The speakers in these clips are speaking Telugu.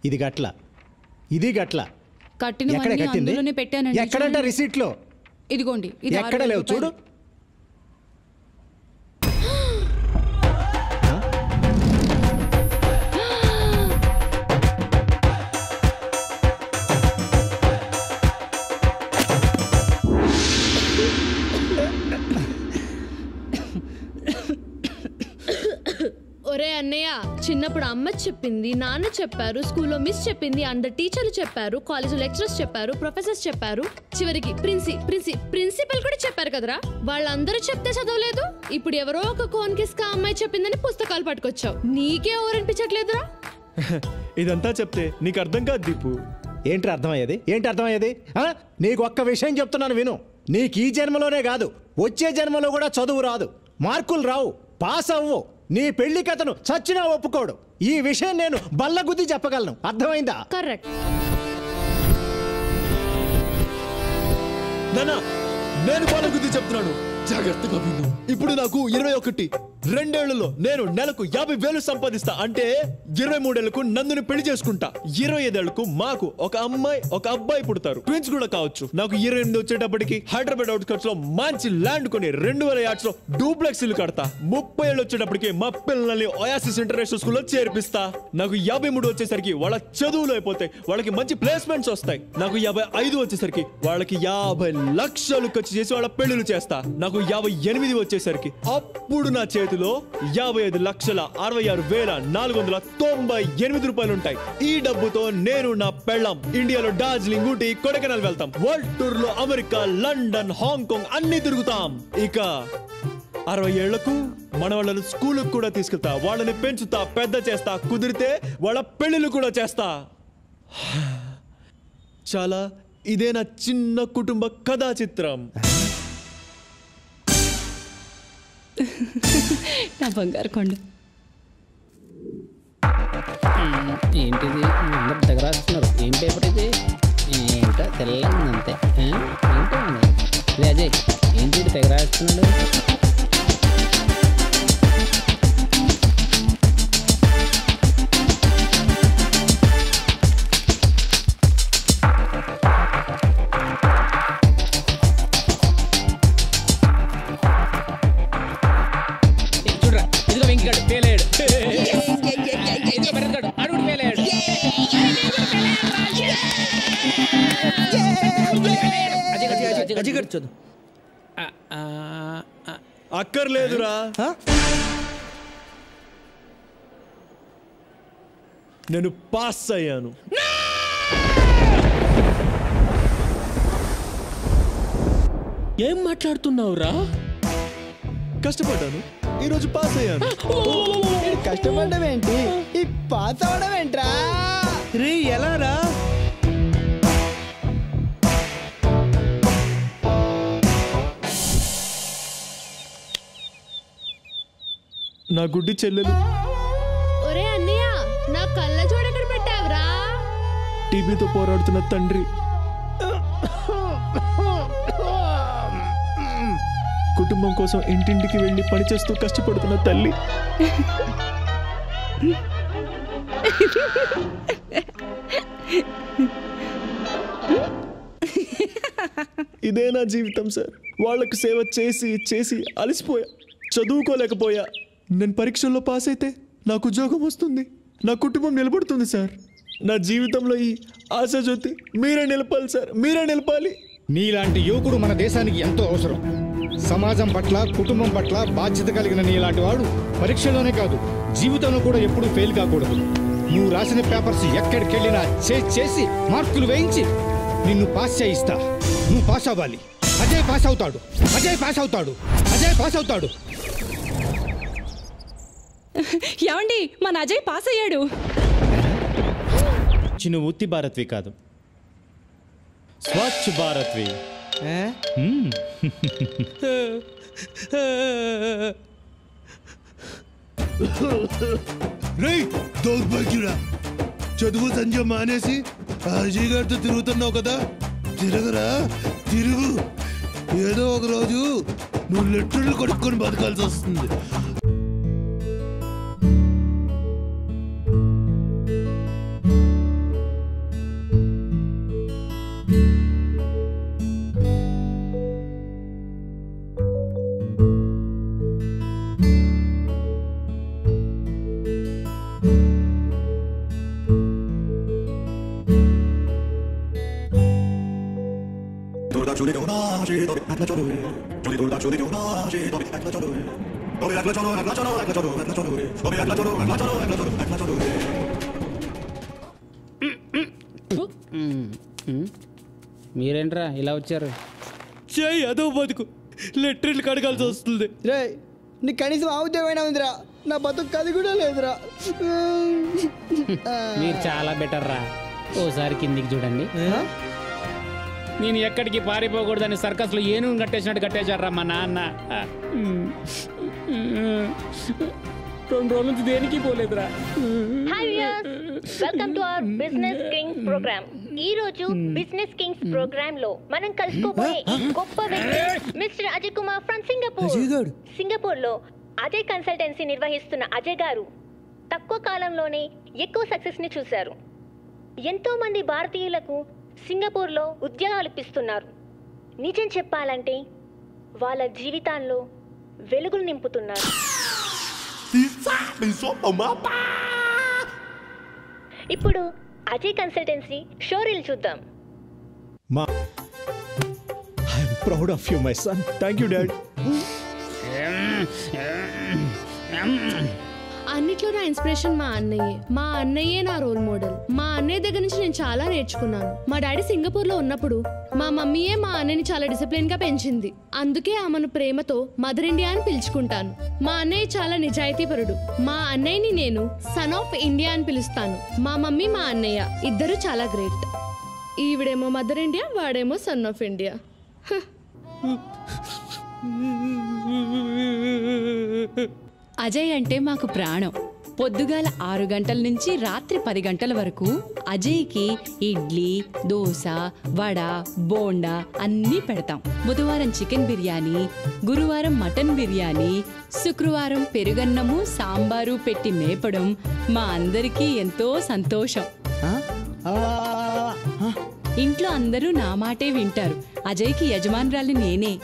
ఇది గట్ల ఇది గట్ల కట్టినవన్నీ అందులోనే పెట్టానండి. ఎక్కడంట రిసీట్లో? ఇదిగోండి. ఇది ఎక్కడ లేవు చూడు. ఒరే అన్నయ్య, చిన్నప్పుడు అమ్మ చెప్పింది, నాన్న చెప్పారు, స్కూల్లో మిస్ చెప్పింది, అందరు టీచర్లు చెప్పారు, కాలేజ్ లెక్చరర్స్ చెప్పారు, ప్రొఫెసర్స్ చెప్పారు, చివరికి ప్రిన్సిపల్ కూడా చెప్పారు కదరా. వాళ్ళందరూ చెప్తే చదవలేదు. ఇప్పుడు ఎవరో ఒక కోన్ కిస్కా అమ్మాయి చెప్పిందని పుస్తకాలు పట్టుకొచ్చావు. నీకే ఎవరనిపించట్లేదురా? ఇదంతా చెప్తే నీకు అర్థం కాదు దీపు. ఏంటి అర్థమయ్యేది? నీకు ఒక్క విషయం చెప్తున్నాను విను. నీకు ఈ జన్మలోనే కాదు, వచ్చే జన్మలో కూడా చదువు రాదు, మార్కులు రావు, పాస్ అవ్వు. నీ పెళ్లి కథను చచ్చినా ఒప్పుకోడు. ఈ విషయం నేను బల్లగుద్ది చెప్పగలను. అర్థమైందా? కరెక్ట్. నానా, నేను బల్లగుద్ది చెప్తున్నాను, జాగ్రత్తగా విను. ఇప్పుడు నాకు 21. 2 ఏళ్లలో నేను నెలకు 50,000 సంపాదిస్తా. అంటే 23 ఏళ్లకు నందుని పెళ్లి చేసుకుంటా. 25 ఏళ్లకు మాకు ఒక అమ్మాయి ఒక అబ్బాయి పుడతారు. ట్విన్స్ కూడా కావచ్చు. నాకు 28 వచ్చేటప్పటికి హైదరాబాద్ అవుట్స్కట్స్ లో మంచి ల్యాండ్ కొని 2000 యార్డ్స్ లో డూప్లెక్స్ ఇల్లు కడతా. 30 ఏళ్ళు వచ్చేటప్పటికి మా పిల్లల్ని ఒయాసిస్ ఇంటర్నేషనల్ స్కూల్లో చేర్పిస్తా. నాకు 53 వచ్చేసరికి వాళ్ళ చదువులు అయిపోతాయి, వాళ్ళకి మంచి ప్లేస్మెంట్స్ వస్తాయి. నాకు 55 వచ్చేసరికి వాళ్ళకి 50 లక్షలు ఖర్చు చేసి వాళ్ళ పెళ్లిళ్ళు చేస్తా. నాకు 58 వచ్చేసరికి అప్పుడు నా చేతిలో 55,66,498 రూపాయలు ఉంటాయి. ఈ డబ్బుతో నేను నా పెళ్ళాం ఇండియాలో డార్జిలింగ్, ఊటీ, కొడైకెనాల్ వెళ్తాం. వరల్డ్ టూర్ లో అమెరికా, లండన్, హాంకాంగ్ అన్ని తిరుగుతాం. ఇక 60 ఏళ్లకు మన వాళ్ళని స్కూల్ కూడా తీసుకెళ్తా. వాళ్ళని పెంచుతా, పెద్ద చేస్తా. కుదిరితే వాళ్ళ పెళ్లిళ్ళు కూడా చేస్తా. చాలా ఇదే నా చిన్న కుటుంబ కథా చిత్రం. నా బంగారు కొండ. ఏంటిది అందరు దగ్గర రాస్తున్నారు? ఏం పేపర్ ఇది? ఏంటో తెల్లగా అంతే. ఏంటో అజయ్, ఏంటి తెగ రాస్తున్నాడు? అక్కర్లేదురా, నేను పాస్ అయ్యాను. ఏం మాట్లాడుతున్నావురా? కష్టపడ్డాను, ఈరోజు పాస్ అయ్యాను. కష్టపడ్డం ఏంటి, ఈ పాస్ అవడం ఏంట్రా? రే ఎలా రా? నా గుడ్డి చెల్లెలు. ఒరే అన్నయ్య, నా కళ్ళ జోడు ఎక్కడ పెట్టావురా? టీబీతో పోరాడుతున్న తండ్రి, కుటుంబం కోసం ఇంటింటికి వెళ్ళి పనిచేస్తూ కష్టపడుతున్న తల్లి. ఇదే నా జీవితం సార్. వాళ్ళకు సేవ చేసి చేసి అలసిపోయా, చదువుకోలేకపోయా. నేను పరీక్షల్లో పాస్ అయితే నాకు ఉద్యోగం వస్తుంది, నా కుటుంబం నిలబడుతుంది సార్. నా జీవితంలో ఈ ఆశాజ్యోతి మీరే నిలపాలి సార్, మీరే నిలపాలి. నీలాంటి యువకుడు మన దేశానికి ఎంతో అవసరం. సమాజం పట్ల, కుటుంబం పట్ల బాధ్యత కలిగిన నీలాంటి వాడు పరీక్షలోనే కాదు, జీవితంలో కూడా ఎప్పుడూ ఫెయిల్ కాకూడదు. నువ్వు రాసిన పేపర్స్ ఎక్కడికెళ్ళినా చేసి మార్కులు వేయించి నిన్ను పాస్ చేయిస్తా. నువ్వు పాస్ అవ్వాలి. అజయ్ పాస్ అవుతాడు, అజయ్ పాస్ అవుతాడు, అజయ్ పాస్ అవుతాడు. ఏమండి, మన అజయ్ పాస్ అయ్యాడు. నువ్వు ఉత్తి భారత్వి కాదు, స్వచ్ఛ భారత్వి. దౌర్భాగ్యుడా, చదువు సంజయ్ మానేసి అజయ్ గారితో తిరుగుతున్నావు కదా. తిరగరా, తిరుగు. ఏదో ఒక రోజు నువ్వు లెటర్లు కొడుక్కొని బతకాల్సి వస్తుంది. మీరేంట్రా ఇలా వచ్చారు? చేయి అదో బతుకు లెట్రిన్లు కడగాల్సి వస్తుంది. రే నీకు కనీసం ఆ ఉద్యోగమైనా ఉందిరా, నా బతుకు అది కూడా లేదురా. మీరు చాలా బెటర్ రా. ఓసారి కిందికి చూడండి. నేను ఎక్కడికి పారిపోకూడదని సర్కస్లో ఏనుగు కట్టేసినట్టు కట్టేశారా మా నాన్న. 2 రోజుల నుంచి దేనికి పోలేదురా. Hi viewers, welcome to our business kings programme. ఈ రోజు బిజినెస్ కింగ్స్ ప్రోగ్రామ్ లో మనం కలుసుకోబోయే గొప్ప వ్యక్తి mister Ajay Kumar from Singapore. Singapore లో అజయ్ కన్సల్టెన్సీ నిర్వహిస్తున్న అజయ్ గారు తక్కువ కాలంలోనే ఎక్కువ సక్సెస్ ని చూశారు. ఎంతో మంది భారతీయులకు సింగపూర్ లో ఉద్యోగాలు ఇప్పిస్తున్నారు. నిజం చెప్పాలంటే వాళ్ళ జీవితాల్లో వెలుగులు నింపుతున్నారు. ఇప్పుడు అజయ్ కన్సల్టెన్సీ షోరీల్ చూద్దాం. I'm proud of you my son. Thank you dad. అన్నిట్లో నా ఇన్స్పిరేషన్ మా అన్నయ్యే. మా అన్నయ్యే నా రోల్ మోడల్. మా అన్నయ్య దగ్గర నుంచి నేను చాలా నేర్చుకున్నాను. మా డాడీ సింగపూర్ లో ఉన్నప్పుడు మా మమ్మీయే మా అన్నయ్యని చాలా డిసిప్లిన్ గా పెంచింది. అందుకే ఆమెను ప్రేమతో మదర్ ఇండియా అని పిలుచుకుంటాను. మా అన్నయ్య చాలా నిజాయితీపరుడు. మా అన్నయ్యని నేను సన్ ఆఫ్ ఇండియా అని పిలుస్తాను. మా మమ్మీ మా అన్నయ్య ఇద్దరు చాలా గ్రేట్. ఈవిడేమో మదర్ ఇండియా, వాడేమో సన్ ఆఫ్ ఇండియా. అజయ్ అంటే మాకు ప్రాణం. పొద్దుగాల 6 గంటల నుంచి రాత్రి 10 గంటల వరకు అజయ్కి ఇడ్లీ, దోశ, వడ, బోండా అన్నీ పెడతాం. బుధవారం చికెన్ బిర్యానీ, గురువారం మటన్ బిర్యానీ, శుక్రవారం పెరుగన్నము, సాంబారు పెట్టి మేపడం మా అందరికీ ఎంతో సంతోషం. ఇంట్లో అందరూ నా మాటే వింటారు. అజయ్కి యజమానురాలు నేనే.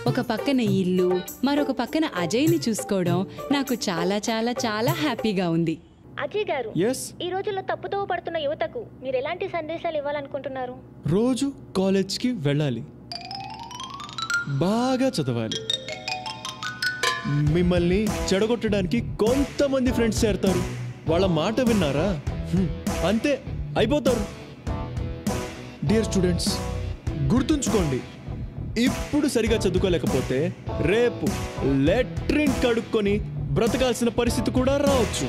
ఒక పక్కన ఇల్లు, మరొక పక్కన అజయ్ని చూసుకోవడం నాకు చాలా చాలా చాలా హ్యాపీగా ఉంది. అజయ్ గారు, ఈ రోజుల్లో తప్పుదోవ పడుతున్న యువతకు మీరు ఎలాంటి సందేశాలు ఇవ్వాలనుకుంటున్నారు? రోజు కాలేజ్కి వెళ్ళాలి, బాగా చదవాలి. మిమ్మల్ని చెడగొట్టడానికి కొంతమంది ఫ్రెండ్స్ చేరతారు. వాళ్ళ మాట విన్నారా అంతే అయిపోతారు. డియర్ స్టూడెంట్స్, గుర్తుంచుకోండి, ఇప్పుడు సరిగా చదువుకోలేకపోతే రేపు లెట్రిన్ కడుక్కొని బ్రతకాల్సిన పరిస్థితి కూడా రావచ్చు.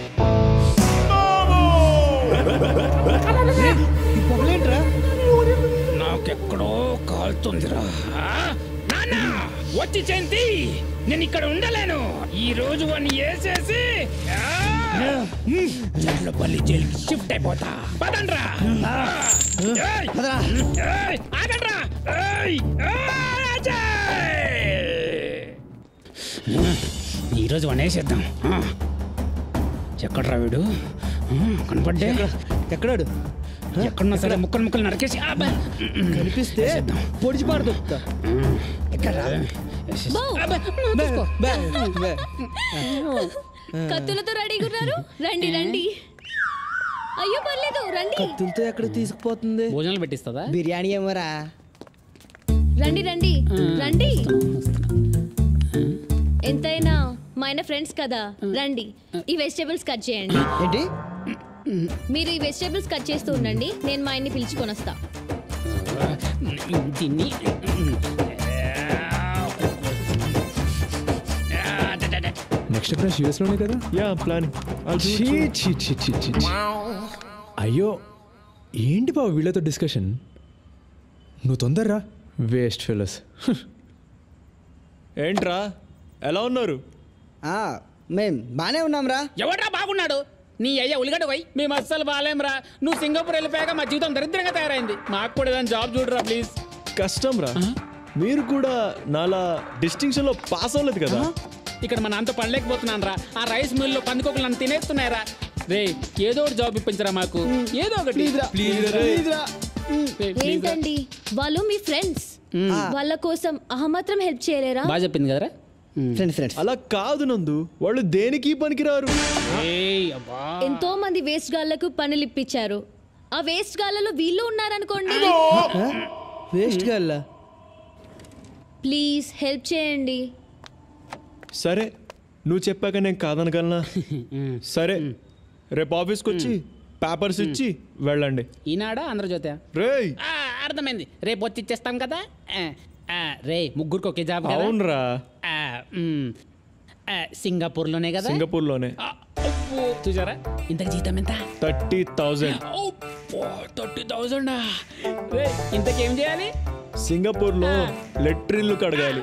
నాకెక్కడో కాలుతుందిరా. వచ్చి చెంతి, నేను ఇక్కడ ఉండలేను. ఈ రోజు వాడిని వేసేసి జల్లపల్లి జైలుకి షిఫ్ట్ అయిపోతా. పదండ్రా. ఆగండ్రా. ఈరోజు వాడిని వేసేద్దాం. ఎక్కడ్రా వీడు? కనపడ్డే. ఎక్కడాడు? ఎక్కడున్నా సరే ముక్కలు ముక్కలు నరికేసి కనిపిస్తే పొడిచి పాడుతా. కత్తులతో రెడీగా ఉన్నారు. రండి రండి. అయ్యో పర్లేదు రండి. కత్తులతో ఎక్కడ తీసుకుపోతుంది? భోజనాలు పెట్టిస్తుందా? బిర్యానీ ఏమోరా. రండి రండి రండి. ఎంతైనా మా ఆయన ఫ్రెండ్స్ కదా, రండి. ఈ వెజిటేబుల్స్ కట్ చేయండి. ఏంటి? మీరు ఈ వెజిటేబుల్స్ కట్ చేస్తూ ఉండండి, నేను మా ఆయన్ని పిలుచుకొని వస్తా. దీన్ని నెక్స్ట్ క్లాస్ యూఎస్ లోనే కదా? Yeah plan. అయ్యో ఏంటి బాబు వీళ్ళతో డిస్కషన్? నువ్వు తొందరరా. Waste fellows. ఏంట్రా ఎలా ఉన్నారు? మేం బానే ఉన్నాంరా. ఎవడ్రా బాగున్నాడు? నీ అయ్యా ఉల్లిగడ్డ పోయి. మేము అస్సలు బాగాలేంరా. నువ్వు సింగపూర్ వెళ్ళిపోయాక మా జీవితం దరిద్రంగా తయారైంది. మాకు కూడా ఏదైనా జాబ్ చూడరా ప్లీజ్. కష్టం రా. మీరు కూడా నాలా డిస్టింక్షన్ లో పాస్ అవ్వలేదు కదా. ఇక్కడ మన అంత పడలేకపోతున్నాను రా. ఆ రైస్ మిల్లో పందుకోకలు నన్ను తినేస్తున్నాయరా. రే ఏదో ఒకటి జాబ్ ఇప్పించరా మాకు, ఏదో ఒకటి. ఏంటండి వాళ్ళు మీ ఫ్రెండ్స్, వాళ్ళ కోసం అహమాత్రం హెల్ప్ చేయలేరా? బాగా చెప్పింది కదరా. అలా కాదు నందు, వాళ్ళు దేనికి పనికిరారు. ఎంతో మంది వేస్ట్ గాళ్లకు పనులు ఇప్పించారు. ఆ వేస్ట్ గాళ్లలో వీళ్ళు ఉన్నారనుకోండి. వేస్ట్ గాళ్ళ ప్లీజ్ హెల్ప్ చేయండి. సరే నువ్వు చెప్పాక నేను కాదనగలనా? సరే రేపు ఆఫీస్కి వచ్చి పేపర్స్ ఇచ్చి వెళ్ళండి. ఈనాడా ఆంధ్రజ్యోతి? రేయ్ అర్థమైంది, రేపు వచ్చి ఇచ్చేస్తాం కదా. రే ముగ్గురికి ఒకే జాబ్ కదా? అవునరా, సింగపూర్లోనే కదా? సింగపూర్లోనే. చూసారా ఇంతకు జీతం ఎంత? 30,000. 30,000. ఇంతకేం చేయాలి? సింగపూర్లో లెట్రిన్లు కడగాలి.